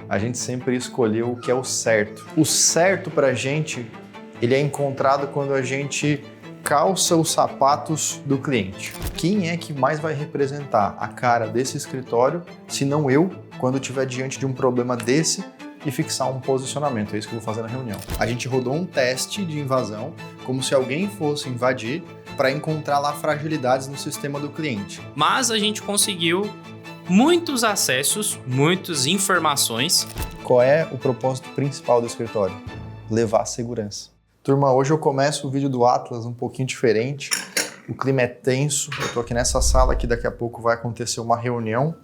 a gente sempre escolheu o que é o certo. O certo pra gente, ele é encontrado quando a gente calça os sapatos do cliente. Quem é que mais vai representar a cara desse escritório, se não eu, quando estiver diante de um problema desse e fixar um posicionamento? É isso que eu vou fazer na reunião. A gente rodou um teste de invasão, como se alguém fosse invadir, para encontrar lá fragilidades no sistema do cliente. Mas a gente conseguiu muitos acessos, muitas informações. Qual é o propósito principal do escritório? Levar segurança. Turma, hoje eu começo o vídeo do Atlas um pouquinho diferente. O clima é tenso. Eu tô aqui nessa sala que daqui a pouco vai acontecer uma reunião.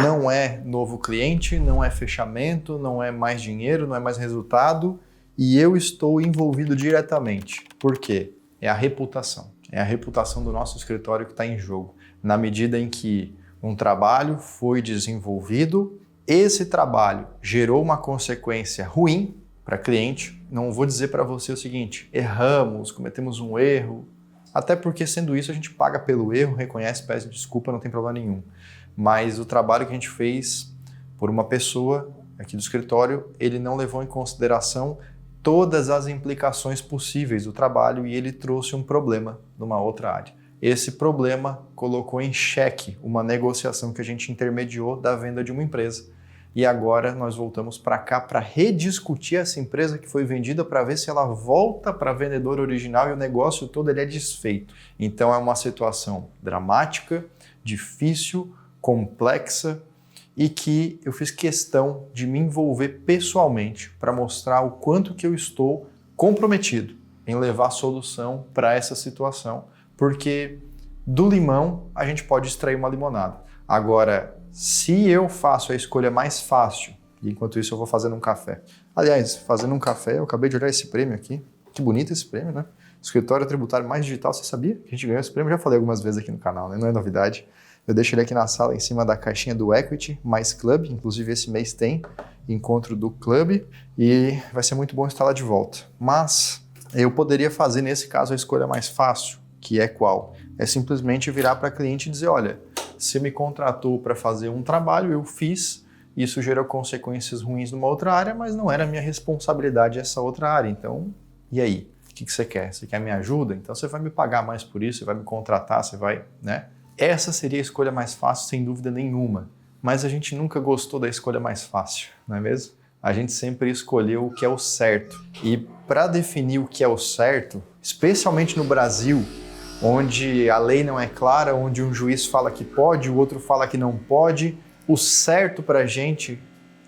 Não é novo cliente, não é fechamento, não é mais dinheiro, não é mais resultado. E eu estou envolvido diretamente. Por quê? É a reputação. É a reputação do nosso escritório que está em jogo. Na medida em que um trabalho foi desenvolvido, esse trabalho gerou uma consequência ruim para cliente. Não vou dizer para você o seguinte: erramos, cometemos um erro. Até porque, sendo isso, a gente paga pelo erro, reconhece, pede desculpa, não tem problema nenhum. Mas o trabalho que a gente fez por uma pessoa aqui do escritório, ele não levou em consideração todas as implicações possíveis do trabalho e ele trouxe um problema numa outra área. Esse problema colocou em xeque uma negociação que a gente intermediou da venda de uma empresa. E agora nós voltamos para cá para rediscutir essa empresa que foi vendida para ver se ela volta para a vendedora original e o negócio todo ele é desfeito. Então é uma situação dramática, difícil, complexa e que eu fiz questão de me envolver pessoalmente para mostrar o quanto que eu estou comprometido em levar solução para essa situação, porque do limão a gente pode extrair uma limonada. Agora, se eu faço a escolha mais fácil, e enquanto isso eu vou fazendo um café. Aliás, fazendo um café, eu acabei de olhar esse prêmio aqui. Que bonito esse prêmio, né? Escritório Tributário Mais Digital, você sabia que a gente ganhou esse prêmio? Já falei algumas vezes aqui no canal, né? Não é novidade. Eu deixo ele aqui na sala, em cima da caixinha do Equity, mais Club. Inclusive esse mês tem encontro do Club e vai ser muito bom estar lá de volta. Mas eu poderia fazer, nesse caso, a escolha mais fácil, que é qual? É simplesmente virar para cliente e dizer, olha, você me contratou para fazer um trabalho, eu fiz, isso gerou consequências ruins numa outra área, mas não era minha responsabilidade essa outra área. Então, e aí? O que você quer? Você quer minha ajuda? Então você vai me pagar mais por isso, você vai me contratar, você vai, né? Essa seria a escolha mais fácil, sem dúvida nenhuma. Mas a gente nunca gostou da escolha mais fácil, não é mesmo? A gente sempre escolheu o que é o certo. E para definir o que é o certo, especialmente no Brasil, onde a lei não é clara, onde um juiz fala que pode, o outro fala que não pode, o certo para a gente,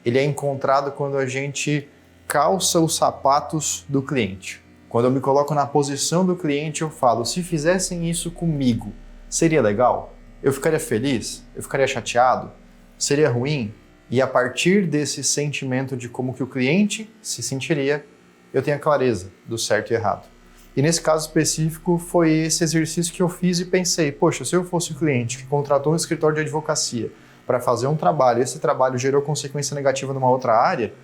ele é encontrado quando a gente calça os sapatos do cliente. Quando eu me coloco na posição do cliente, eu falo, se fizessem isso comigo, seria legal? Eu ficaria feliz? Eu ficaria chateado? Seria ruim? E a partir desse sentimento de como que o cliente se sentiria, eu tenho a clareza do certo e errado. E nesse caso específico foi esse exercício que eu fiz e pensei, poxa, se eu fosse o cliente que contratou um escritório de advocacia para fazer um trabalho, esse trabalho gerou consequência negativa numa outra área,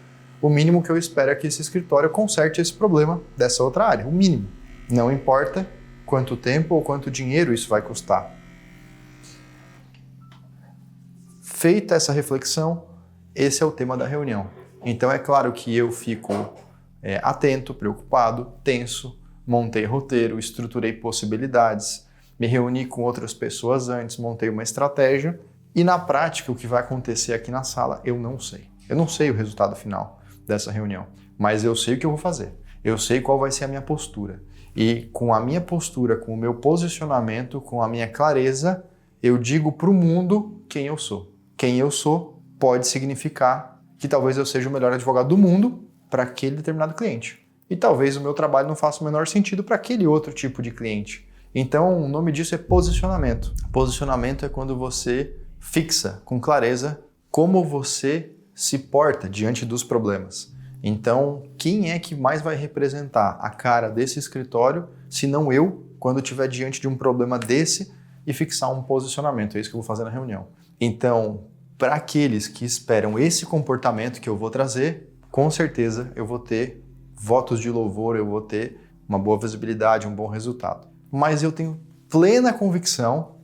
o mínimo que eu espero é que esse escritório conserte esse problema dessa outra área, o mínimo. Não importa quanto tempo ou quanto dinheiro isso vai custar. Feita essa reflexão, esse é o tema da reunião. Então é claro que eu fico atento, preocupado, tenso, montei roteiro, estruturei possibilidades, me reuni com outras pessoas antes, montei uma estratégia e na prática o que vai acontecer aqui na sala eu não sei. Eu não sei o resultado final dessa reunião, mas eu sei o que eu vou fazer. Eu sei qual vai ser a minha postura. E com a minha postura, com o meu posicionamento, com a minha clareza, eu digo para o mundo quem eu sou. Quem eu sou pode significar que talvez eu seja o melhor advogado do mundo para aquele determinado cliente. E talvez o meu trabalho não faça o menor sentido para aquele outro tipo de cliente. Então, o nome disso é posicionamento. Posicionamento é quando você fixa com clareza como você se porta diante dos problemas. Então, quem é que mais vai representar a cara desse escritório, se não eu, quando estiver diante de um problema desse e fixar um posicionamento? É isso que eu vou fazer na reunião. Então, para aqueles que esperam esse comportamento que eu vou trazer, com certeza eu vou ter votos de louvor, eu vou ter uma boa visibilidade, um bom resultado. Mas eu tenho plena convicção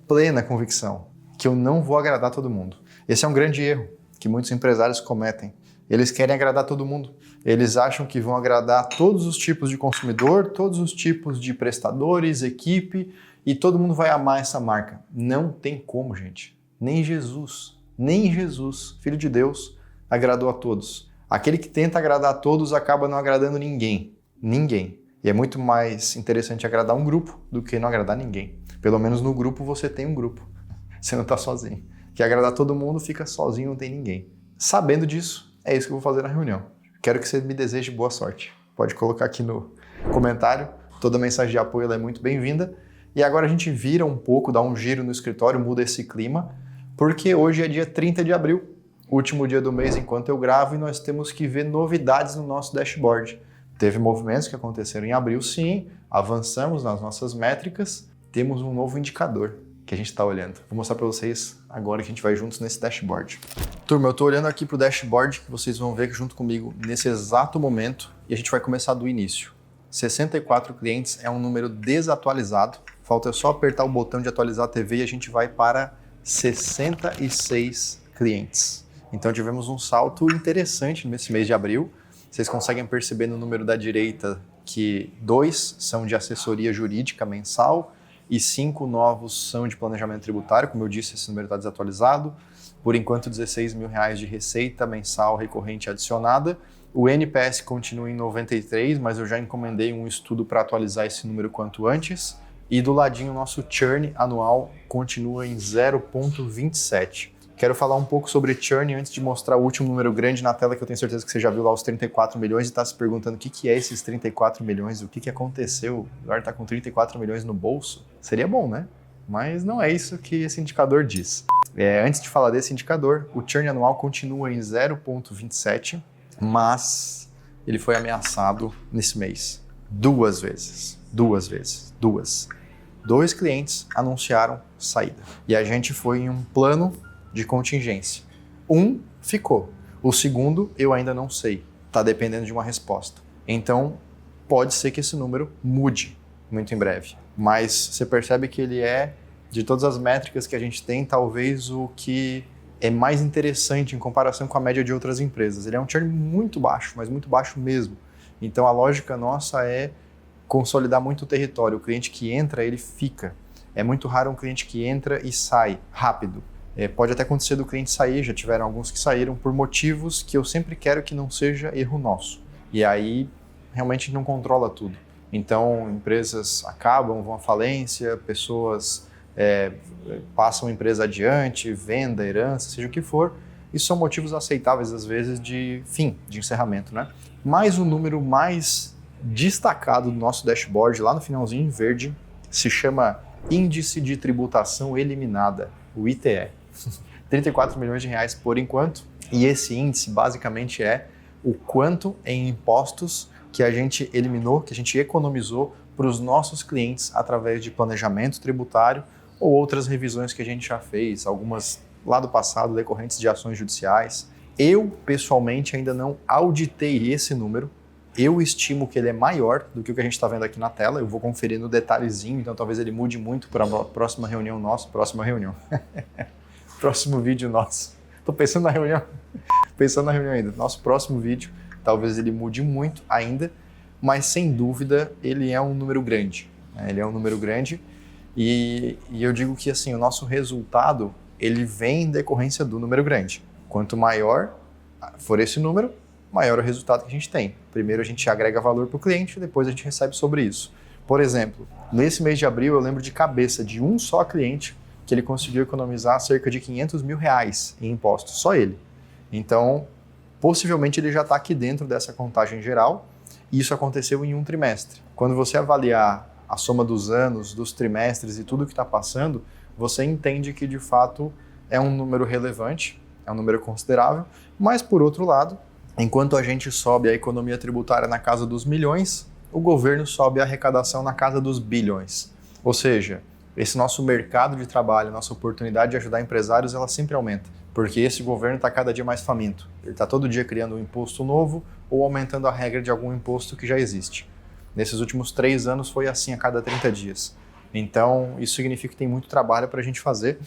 que eu não vou agradar todo mundo. Esse é um grande erro que muitos empresários cometem. Eles querem agradar todo mundo. Eles acham que vão agradar todos os tipos de consumidor, todos os tipos de prestadores, equipe, e todo mundo vai amar essa marca. Não tem como, gente. Nem Jesus, Filho de Deus, agradou a todos. Aquele que tenta agradar a todos acaba não agradando ninguém. Ninguém. E é muito mais interessante agradar um grupo do que não agradar ninguém. Pelo menos no grupo você tem um grupo. Você não está sozinho. Quer agradar todo mundo, fica sozinho, não tem ninguém. Sabendo disso, é isso que eu vou fazer na reunião. Quero que você me deseje boa sorte. Pode colocar aqui no comentário. Toda mensagem de apoio ela é muito bem-vinda. E agora a gente vira um pouco, dá um giro no escritório, muda esse clima, porque hoje é dia 30 de abril, último dia do mês enquanto eu gravo, e nós temos que ver novidades no nosso dashboard. Teve movimentos que aconteceram em abril, sim, avançamos nas nossas métricas, temos um novo indicador que a gente está olhando. Vou mostrar para vocês agora que a gente vai juntos nesse dashboard. Turma, eu estou olhando aqui para o dashboard que vocês vão ver junto comigo nesse exato momento e a gente vai começar do início. 64 clientes é um número desatualizado. Falta só apertar o botão de atualizar a TV e a gente vai para 66 clientes. Então tivemos um salto interessante nesse mês de abril. Vocês conseguem perceber no número da direita que 2 são de assessoria jurídica mensal e 5 novos são de planejamento tributário. Como eu disse, esse número está desatualizado. Por enquanto, R$16 mil de receita mensal recorrente adicionada. O NPS continua em 93, mas eu já encomendei um estudo para atualizar esse número quanto antes. E do ladinho, o nosso churn anual continua em 0,27. Quero falar um pouco sobre churn antes de mostrar o último número grande na tela, que eu tenho certeza que você já viu lá os 34 milhões e está se perguntando o que é esses 34 milhões, o que aconteceu, o Eduardo está com 34 milhões no bolso. Seria bom, né? Mas não é isso que esse indicador diz. Antes de falar desse indicador, o churn anual continua em 0,27, mas ele foi ameaçado nesse mês 2 vezes. 2 clientes anunciaram saída. E a gente foi em um plano de contingência. Um ficou. O segundo eu ainda não sei. Está dependendo de uma resposta. Então, pode ser que esse número mude muito em breve. Mas você percebe que ele é, de todas as métricas que a gente tem, talvez o que é mais interessante em comparação com a média de outras empresas. Ele é um churn muito baixo, mas muito baixo mesmo. Então, a lógica nossa é consolidar muito o território. O cliente que entra, ele fica. É muito raro um cliente que entra e sai rápido. Pode até acontecer do cliente sair, já tiveram alguns que saíram por motivos que eu sempre quero que não seja erro nosso. E aí, realmente não controla tudo. Então, empresas acabam, vão à falência, pessoas passam a empresa adiante, venda, herança, seja o que for. Isso são motivos aceitáveis, às vezes, de fim, de encerramento, né? Mas o número mais destacado do nosso dashboard, lá no finalzinho em verde, se chama Índice de Tributação Eliminada, o ITE. 34 milhões de reais por enquanto, e esse índice basicamente é o quanto em impostos que a gente eliminou, que a gente economizou para os nossos clientes através de planejamento tributário ou outras revisões que a gente já fez, algumas lá do passado decorrentes de ações judiciais. Eu, pessoalmente, ainda não auditei esse número. Eu estimo que ele é maior do que o que a gente está vendo aqui na tela. Eu vou conferir no detalhezinho, então talvez ele mude muito para a próxima reunião nossa. Próximo vídeo nosso. Estou pensando na reunião. Ainda. Nosso próximo vídeo, talvez ele mude muito ainda, mas sem dúvida ele é um número grande. E eu digo que assim, o nosso resultado ele vem em decorrência do número grande. Quanto maior for esse número, maior o resultado que a gente tem. Primeiro a gente agrega valor para o cliente, depois a gente recebe sobre isso. Por exemplo, nesse mês de abril eu lembro de cabeça de um só cliente que ele conseguiu economizar cerca de R$500 mil em impostos, só ele. Então, possivelmente ele já está aqui dentro dessa contagem geral e isso aconteceu em um trimestre. Quando você avaliar a soma dos anos, dos trimestres e tudo que está passando, você entende que de fato é um número relevante, é um número considerável, mas por outro lado, enquanto a gente sobe a economia tributária na casa dos milhões, o governo sobe a arrecadação na casa dos bilhões. Ou seja, esse nosso mercado de trabalho, nossa oportunidade de ajudar empresários, ela sempre aumenta, porque esse governo está cada dia mais faminto. Ele está todo dia criando um imposto novo ou aumentando a regra de algum imposto que já existe. Nesses últimos 3 anos foi assim a cada 30 dias. Então, isso significa que tem muito trabalho para a gente fazer.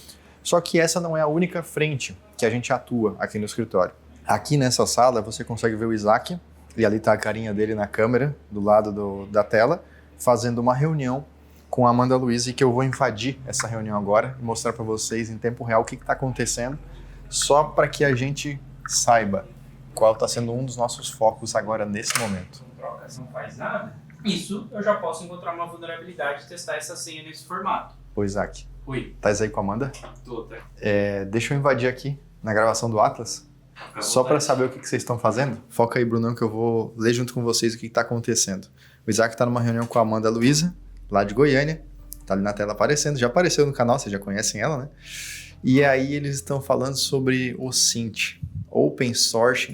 Só que essa não é a única frente que a gente atua aqui no escritório. Aqui nessa sala você consegue ver o Isaac, e ali está a carinha dele na câmera, do lado da tela, fazendo uma reunião com a Amanda Luiz, e que eu vou invadir essa reunião agora e mostrar para vocês em tempo real o que está acontecendo, só para que a gente saiba qual está sendo um dos nossos focos agora nesse momento. Troca, não faz nada. Isso eu já posso encontrar uma vulnerabilidade e testar essa senha nesse formato. Ô Isaac, Oi. tá aí com a Amanda? Tô, tá. Deixa eu invadir aqui na gravação do Atlas, só para saber o que vocês estão fazendo. Foca aí, Brunão, que eu vou ler junto com vocês o que está acontecendo. O Isaac está numa reunião com a Amanda Luiza, lá de Goiânia, tá ali na tela aparecendo, já apareceu no canal, vocês já conhecem ela, né? E aí eles estão falando sobre o OSINT, Open Source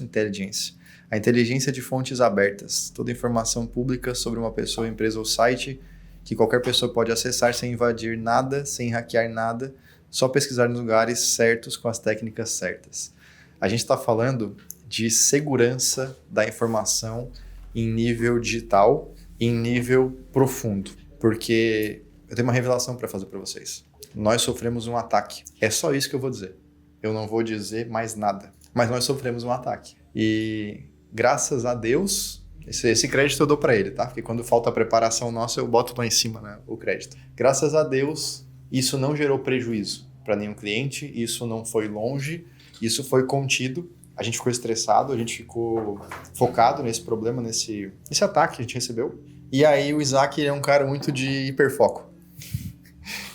Intelligence, a inteligência de fontes abertas, toda informação pública sobre uma pessoa, empresa ou site que qualquer pessoa pode acessar sem invadir nada, sem hackear nada, só pesquisar nos lugares certos com as técnicas certas. A gente está falando de segurança da informação em nível digital, em nível profundo, porque eu tenho uma revelação para fazer para vocês. Nós sofremos um ataque. É só isso que eu vou dizer. Eu não vou dizer mais nada. Mas nós sofremos um ataque. E graças a Deus, esse crédito eu dou para ele, tá? Porque quando falta a preparação nossa, eu boto lá em cima, né, o crédito. Graças a Deus, isso não gerou prejuízo para nenhum cliente, isso não foi longe, isso foi contido. A gente ficou estressado, a gente ficou focado nesse problema, nesse ataque que a gente recebeu. E aí o Isaac é um cara muito de hiperfoco.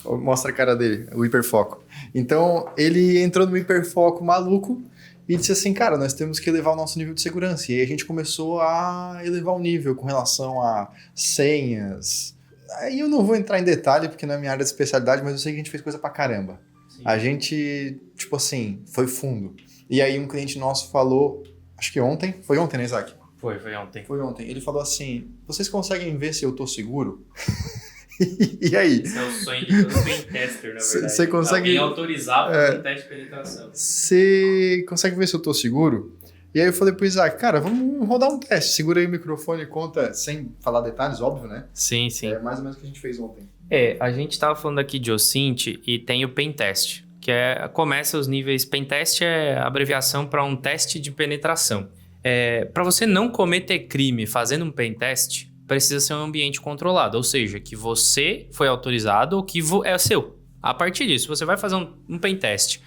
Mostra a cara dele, o hiperfoco. Então, ele entrou no hiperfoco maluco e disse assim, cara, nós temos que elevar o nosso nível de segurança. E aí a gente começou a elevar o nível com relação a senhas. Aí eu não vou entrar em detalhe, porque não é minha área de especialidade, mas eu sei que a gente fez coisa pra caramba. Sim. A gente, tipo assim, foi fundo. E aí um cliente nosso falou, acho que ontem, foi ontem, né, Isaac? Foi ontem. Foi ontem. Ele falou assim, vocês conseguem ver se eu tô seguro? E aí? Esse é o sonho de todo pen tester, na verdade. Você consegue... Alguém autorizar para fazer um teste de penetração. Você consegue ver se eu tô seguro? E aí eu falei pro Isaac, cara, vamos rodar um teste. Segura aí o microfone e conta, sem falar detalhes, óbvio, né? Sim, sim. É mais ou menos o que a gente fez ontem. A gente tava falando aqui de OSINT e tem o pentest, que começa os níveis... Pentest é a abreviação para um teste de penetração. Para você não cometer crime fazendo um pentest, precisa ser um ambiente controlado, ou seja, que você foi autorizado ou que é seu. A partir disso, você vai fazer um pentest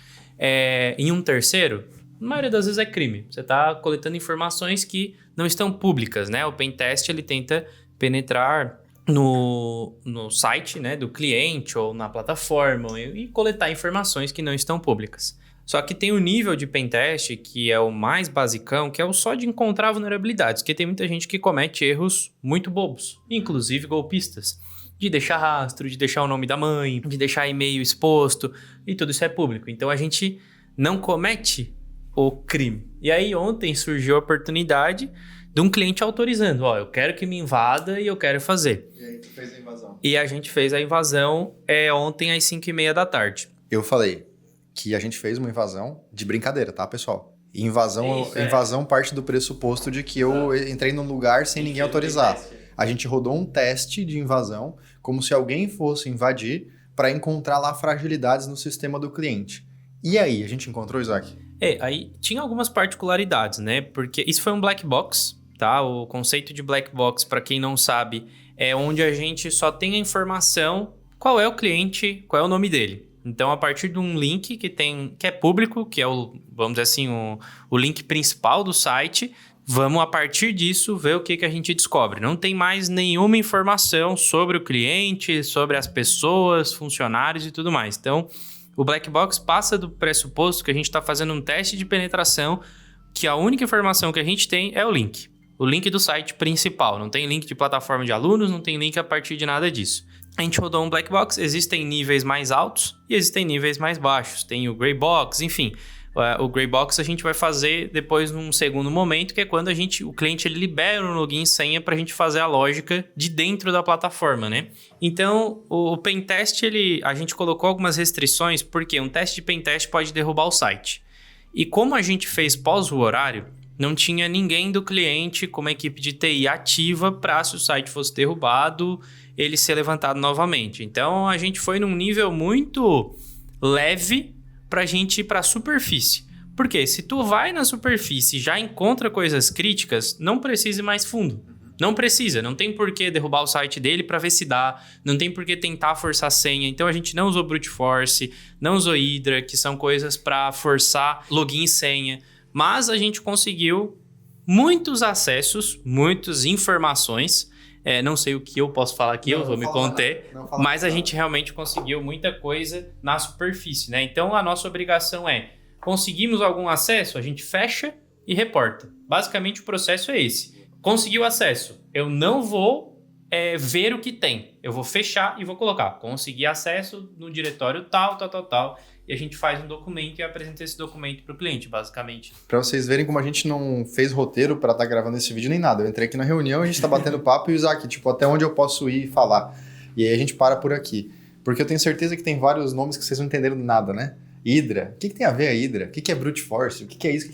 em um terceiro, na maioria das vezes é crime. Você está coletando informações que não estão públicas, né? O pentest, ele tenta penetrar no site, né, do cliente ou na plataforma e coletar informações que não estão públicas. Só que tem o nível de pentest, que é o mais basicão, que é o só de encontrar vulnerabilidades, porque tem muita gente que comete erros muito bobos, inclusive golpistas, de deixar rastro, de deixar o nome da mãe, de deixar e-mail exposto, e tudo isso é público. Então a gente não comete o crime. E aí ontem surgiu a oportunidade de um cliente autorizando, eu quero que me invada e eu quero fazer. E aí tu fez a invasão? E a gente fez a invasão ontem às 5h30 da tarde. Eu falei que a gente fez uma invasão de brincadeira, tá, pessoal? Invasão parte do pressuposto de que eu entrei num lugar sem ninguém autorizar. A gente rodou um teste de invasão, como se alguém fosse invadir para encontrar lá fragilidades no sistema do cliente. E aí, a gente encontrou, Isaac? Aí tinha algumas particularidades, né? Porque isso foi um black box, tá? O conceito de black box, para quem não sabe, é onde a gente só tem a informação, qual é o cliente, qual é o nome dele. Então, a partir de um link que é público, que é vamos dizer assim, o link principal do site, vamos, a partir disso, ver o que a gente descobre. Não tem mais nenhuma informação sobre o cliente, sobre as pessoas, funcionários e tudo mais. Então, o Black Box passa do pressuposto que a gente está fazendo um teste de penetração, que a única informação que a gente tem é o link. O link do site principal. Não tem link de plataforma de alunos, não tem link a partir de nada disso. A gente rodou um Black Box, existem níveis mais altos e existem níveis mais baixos. Tem o Gray Box, enfim. O Gray Box a gente vai fazer depois num segundo momento, que é quando o cliente ele libera o login e senha para a gente fazer a lógica de dentro da plataforma, né? Então, o pentest, a gente colocou algumas restrições, porque um teste de pentest pode derrubar o site. E como a gente fez pós o horário, não tinha ninguém do cliente com uma equipe de TI ativa para, se o site fosse derrubado, ele ser levantado novamente. Então, a gente foi num nível muito leve para a gente ir para a superfície. Porque se tu vai na superfície e já encontra coisas críticas, não precisa ir mais fundo. Não precisa, não tem por que derrubar o site dele para ver se dá, não tem por que tentar forçar a senha. Então a gente não usou Brute Force, não usou Hydra, que são coisas para forçar login e senha. Mas a gente conseguiu muitos acessos, muitas informações. Não sei o que eu posso falar aqui, eu vou me conter. Mas a gente realmente conseguiu muita coisa na superfície, né? Então a nossa obrigação conseguimos algum acesso, a gente fecha e reporta. Basicamente o processo é esse. Conseguiu acesso, eu não vou ver o que tem. Eu vou fechar e vou colocar. Consegui acesso no diretório tal. E a gente faz um documento e apresenta esse documento para o cliente, basicamente. Para vocês verem como a gente não fez roteiro para estar gravando esse vídeo nem nada. Eu entrei aqui na reunião, a gente está batendo papo e o Isaac, até onde eu posso ir e falar. E aí a gente para por aqui. Porque eu tenho certeza que tem vários nomes que vocês não entenderam nada, né? Hydra. O que tem a ver a Hydra? O que é Brute Force? O que é isso?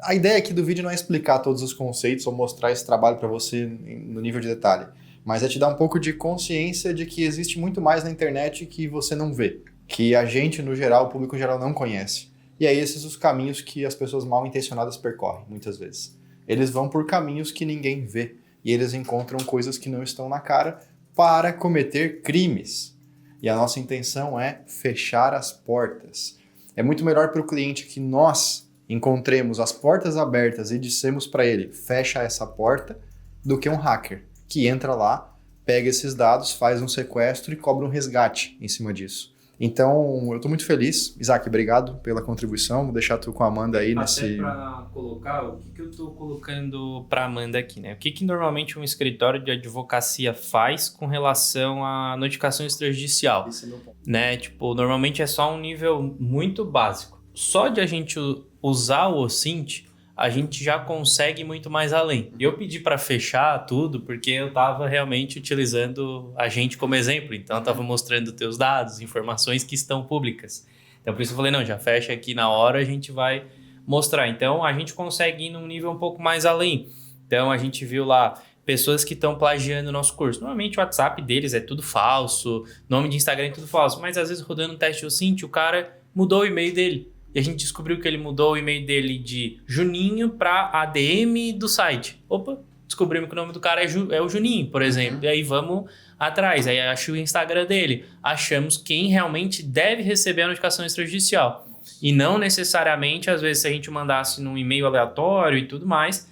A ideia aqui do vídeo não é explicar todos os conceitos ou mostrar esse trabalho para você no nível de detalhe, mas é te dar um pouco de consciência de que existe muito mais na internet que você não vê, que a gente, no geral, o público geral não conhece. E aí esses são os caminhos que as pessoas mal intencionadas percorrem, muitas vezes. Eles vão por caminhos que ninguém vê, e eles encontram coisas que não estão na cara para cometer crimes. E a nossa intenção é fechar as portas. É muito melhor para o cliente que nós encontremos as portas abertas e dissemos para ele, fecha essa porta, do que um hacker que entra lá, pega esses dados, faz um sequestro e cobra um resgate em cima disso. Então, eu estou muito feliz. Isaac, obrigado pela contribuição. Vou deixar tu com a Amanda aí nesse... Até para colocar, o que eu estou colocando para a Amanda aqui, né? O que normalmente um escritório de advocacia faz com relação à notificação extrajudicial? Esse é meu ponto. Né? Normalmente é só um nível muito básico. Só de a gente usar o OSINT, a gente já consegue muito mais além. Eu pedi para fechar tudo porque eu estava realmente utilizando a gente como exemplo. Então, eu estava mostrando teus dados, informações que estão públicas. Então, por isso eu falei, não, já fecha aqui na hora, a gente vai mostrar. Então, a gente consegue ir num nível um pouco mais além. Então, a gente viu lá pessoas que estão plagiando o nosso curso. Normalmente, o WhatsApp deles é tudo falso, nome de Instagram é tudo falso. Mas, às vezes, rodando um teste OSINT, o cara mudou o e-mail dele. E a gente descobriu que ele mudou o e-mail dele de Juninho para ADM do site. Opa, descobrimos que o nome do cara é o Juninho, por exemplo. E aí vamos atrás. Aí achei o Instagram dele. Achamos quem realmente deve receber a notificação extrajudicial. E não necessariamente, às vezes, se a gente mandasse num e-mail aleatório e tudo mais,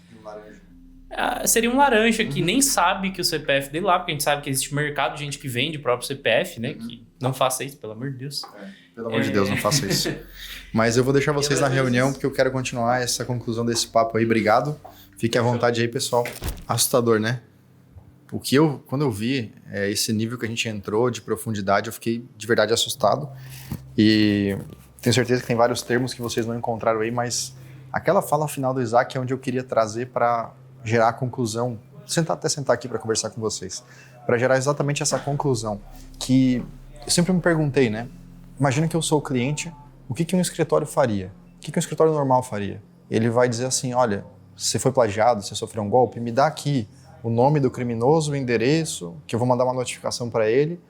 seria um laranja que nem sabe que o CPF dele lá, porque a gente sabe que existe mercado de gente que vende o próprio CPF, né? Que não faça isso, pelo amor de Deus. Pelo amor de Deus, não faça isso. Mas eu vou deixar vocês na reunião, porque eu quero continuar essa conclusão desse papo aí. Obrigado. Fique à vontade aí, pessoal. Assustador, né? Quando eu vi esse nível que a gente entrou de profundidade, eu fiquei de verdade assustado. E tenho certeza que tem vários termos que vocês não encontraram aí, mas aquela fala final do Isaac é onde eu queria trazer para gerar a conclusão. Até sentar aqui para conversar com vocês. Para gerar exatamente essa conclusão. Que eu sempre me perguntei, né? Imagina que eu sou o cliente, o que um escritório faria? O que um escritório normal faria? Ele vai dizer assim, olha, você foi plagiado, você sofreu um golpe, me dá aqui o nome do criminoso, o endereço, que eu vou mandar uma notificação para ele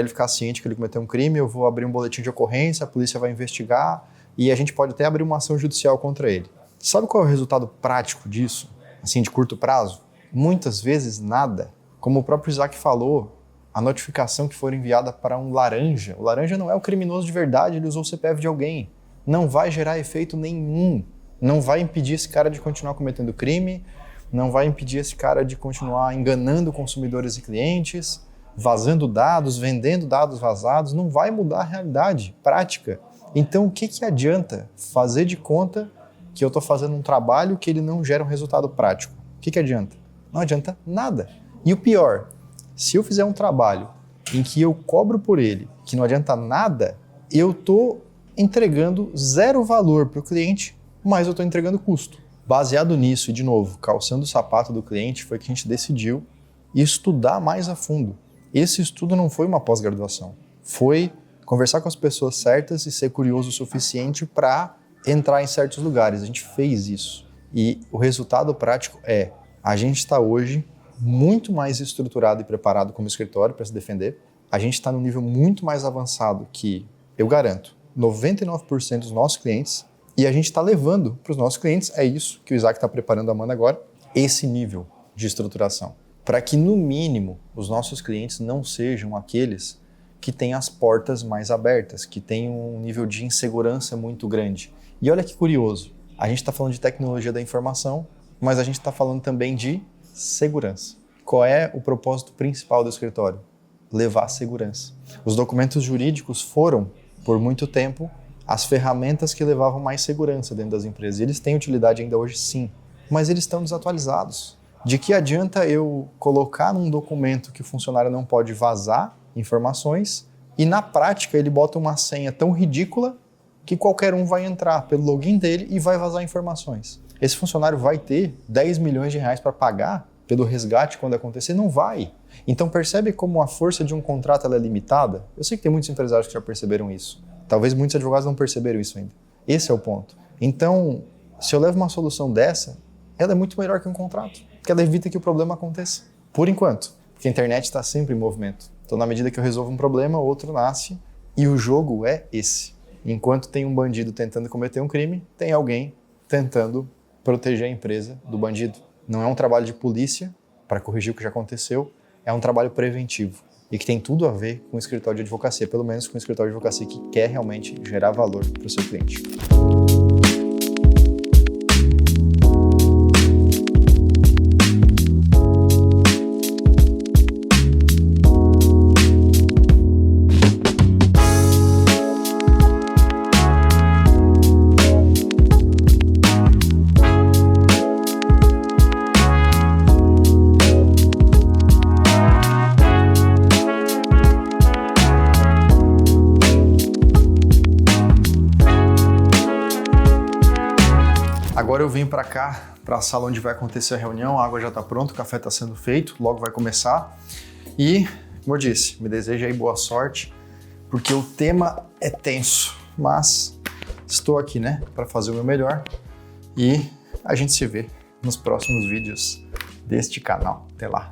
ficar ciente que ele cometeu um crime, eu vou abrir um boletim de ocorrência, a polícia vai investigar e a gente pode até abrir uma ação judicial contra ele. Sabe qual é o resultado prático disso, assim, de curto prazo? Muitas vezes nada. Como o próprio Isaac falou, a notificação que for enviada para um laranja, o laranja não é o criminoso de verdade, ele usou o CPF de alguém. Não vai gerar efeito nenhum. Não vai impedir esse cara de continuar cometendo crime, não vai impedir esse cara de continuar enganando consumidores e clientes, vazando dados, vendendo dados vazados, não vai mudar a realidade prática. Então, o que adianta fazer de conta que eu estou fazendo um trabalho que ele não gera um resultado prático? O que adianta? Não adianta nada. E o pior, se eu fizer um trabalho em que eu cobro por ele, que não adianta nada, eu estou entregando zero valor para o cliente, mas eu estou entregando custo. Baseado nisso, e de novo, calçando o sapato do cliente, foi que a gente decidiu estudar mais a fundo. Esse estudo não foi uma pós-graduação, foi conversar com as pessoas certas e ser curioso o suficiente para entrar em certos lugares. A gente fez isso. E o resultado prático a gente está hoje muito mais estruturado e preparado como escritório para se defender. A gente está num nível muito mais avançado que, eu garanto, 99% dos nossos clientes E a gente está levando para os nossos clientes, é isso que o Isaac está preparando a Amanda agora, esse nível de estruturação. Para que, no mínimo, os nossos clientes não sejam aqueles que têm as portas mais abertas, que têm um nível de insegurança muito grande. E olha que curioso, a gente está falando de tecnologia da informação, mas a gente está falando também de segurança. Qual é o propósito principal do escritório? Levar segurança. Os documentos jurídicos foram, por muito tempo, as ferramentas que levavam mais segurança dentro das empresas. E eles têm utilidade ainda hoje, sim, mas eles estão desatualizados. De que adianta eu colocar num documento que o funcionário não pode vazar informações e, na prática, ele bota uma senha tão ridícula que qualquer um vai entrar pelo login dele e vai vazar informações. Esse funcionário vai ter 10 milhões de reais para pagar pelo resgate quando acontecer? Não vai. Então percebe como a força de um contrato ela é limitada? Eu sei que tem muitos empresários que já perceberam isso. Talvez muitos advogados não perceberam isso ainda. Esse é o ponto. Então, se eu levo uma solução dessa, ela é muito melhor que um contrato, porque ela evita que o problema aconteça. Por enquanto, porque a internet está sempre em movimento. Então, na medida que eu resolvo um problema, outro nasce e o jogo é esse. Enquanto tem um bandido tentando cometer um crime, tem alguém tentando proteger a empresa do bandido. Não é um trabalho de polícia para corrigir o que já aconteceu, é um trabalho preventivo e que tem tudo a ver com o escritório de advocacia, pelo menos com o escritório de advocacia que quer realmente gerar valor para o seu cliente. Agora eu venho para cá, para a sala onde vai acontecer a reunião, a água já está pronta, o café está sendo feito, logo vai começar. E, como eu disse, me desejo aí boa sorte, porque o tema é tenso, mas estou aqui, né, para fazer o meu melhor e a gente se vê nos próximos vídeos deste canal. Até lá!